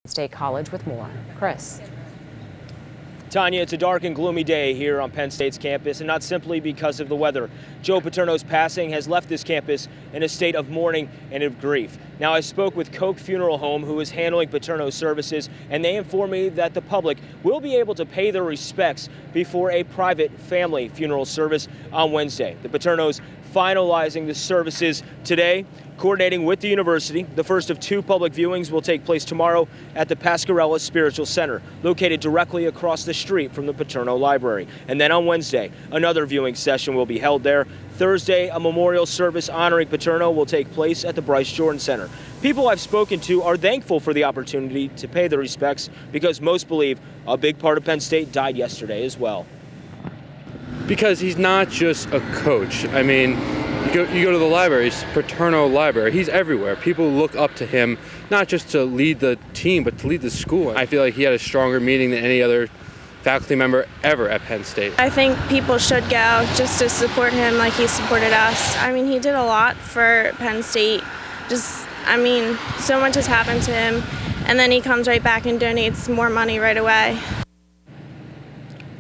State College with more. Chris. Tanya, it's a dark and gloomy day here on Penn State's campus, and not simply because of the weather. Joe Paterno's passing has left this campus in a state of mourning and of grief. Now, I spoke with Koch Funeral Home, who is handling Paterno's services, and they informed me that the public will be able to pay their respects before a private family funeral service on Wednesday. The Paternos finalizing the services today, coordinating with the university. The first of two public viewings will take place tomorrow at the Pasquarella Spiritual Center, located directly across the street from the Paterno Library. And then on Wednesday, another viewing session will be held there. Thursday, a memorial service honoring Paterno will take place at the Bryce Jordan Center. People I've spoken to are thankful for the opportunity to pay their respects because most believe a big part of Penn State died yesterday as well. Because he's not just a coach. I mean, you go to the library, it's Paterno Library. He's everywhere. People look up to him, not just to lead the team, but to lead the school. I feel like he had a stronger meeting than any other faculty member ever at Penn State. I think people should go just to support him like he supported us. I mean, he did a lot for Penn State. So much has happened to him, and then he comes right back and donates more money right away.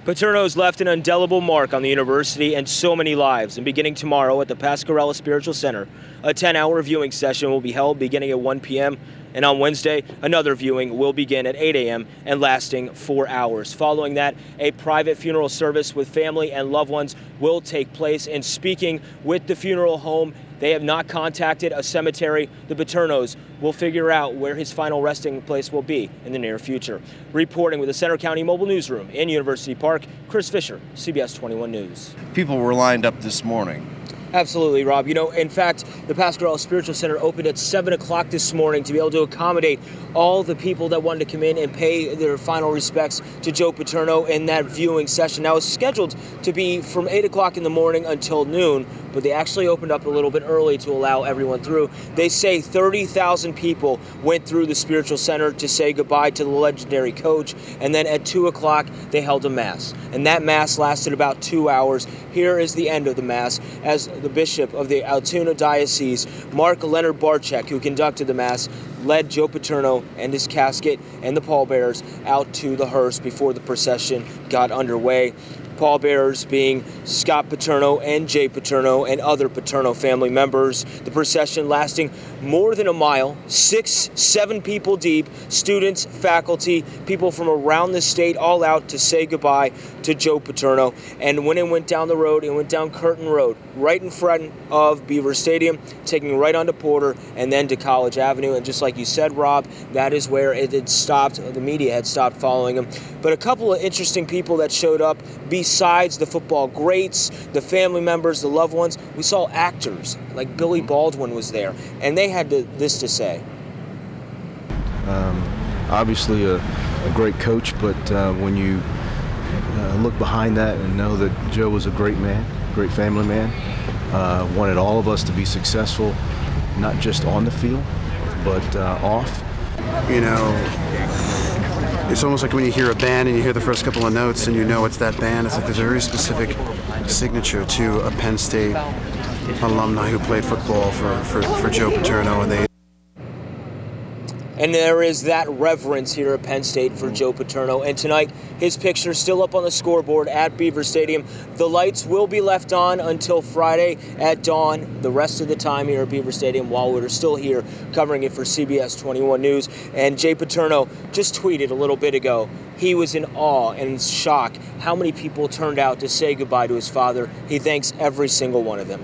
Paterno's left an indelible mark on the university and so many lives, and beginning tomorrow at the Pasquarella Spiritual Center, a 10-hour viewing session will be held beginning at 1 p.m. And on Wednesday, another viewing will begin at 8 a.m. and lasting 4 hours. Following that, a private funeral service with family and loved ones will take place. And speaking with the funeral home, they have not contacted a cemetery. The Paternos will figure out where his final resting place will be in the near future. Reporting with the Center County Mobile Newsroom in University Park, Chris Fischer, CBS21 News. People were lined up this morning. Absolutely, Rob. You know, in fact, the Pasquarella Spiritual Center opened at 7 o'clock this morning to be able to accommodate all the people that wanted to come in and pay their final respects to Joe Paterno in that viewing session. Now, it's scheduled to be from 8 o'clock in the morning until noon, but they actually opened up a little bit early to allow everyone through. They say 30,000 people went through the Spiritual Center to say goodbye to the legendary coach, and then at 2 o'clock, they held a Mass. And that Mass lasted about 2 hours. Here is the end of the Mass as the Bishop of the Altoona Diocese, Mark Leonard Barczyk, who conducted the Mass, led Joe Paterno and his casket and the pallbearers out to the hearse before the procession got underway. Pallbearers being Scott Paterno and Jay Paterno and other Paterno family members. The procession lasting more than a mile, 6-7 people deep, students, faculty, people from around the state all out to say goodbye to Joe Paterno. And when it went down the road, it went down Curtin Road, right in front of Beaver Stadium, taking right onto Porter and then to College Avenue. And just like you said, Rob, that is where it had stopped. The media had stopped following him. But a couple of interesting people that showed up, besides the football greats, the family members, the loved ones, we saw actors like Billy Baldwin was there, and they had this to say. Obviously a great coach, but when you look behind that and know that Joe was a great man, great family man, wanted all of us to be successful, not just on the field, but off. You know, it's almost like when you hear a band and you hear the first couple of notes and you know it's that band. It's like there's a very specific signature to a Penn State alumni who played football for Joe Paterno, And there is that reverence here at Penn State for Joe Paterno. And tonight, his picture still up on the scoreboard at Beaver Stadium. The lights will be left on until Friday at dawn, the rest of the time here at Beaver Stadium while we're still here covering it for CBS 21 News. And Jay Paterno just tweeted a little bit ago. He was in awe and in shock how many people turned out to say goodbye to his father. He thanks every single one of them.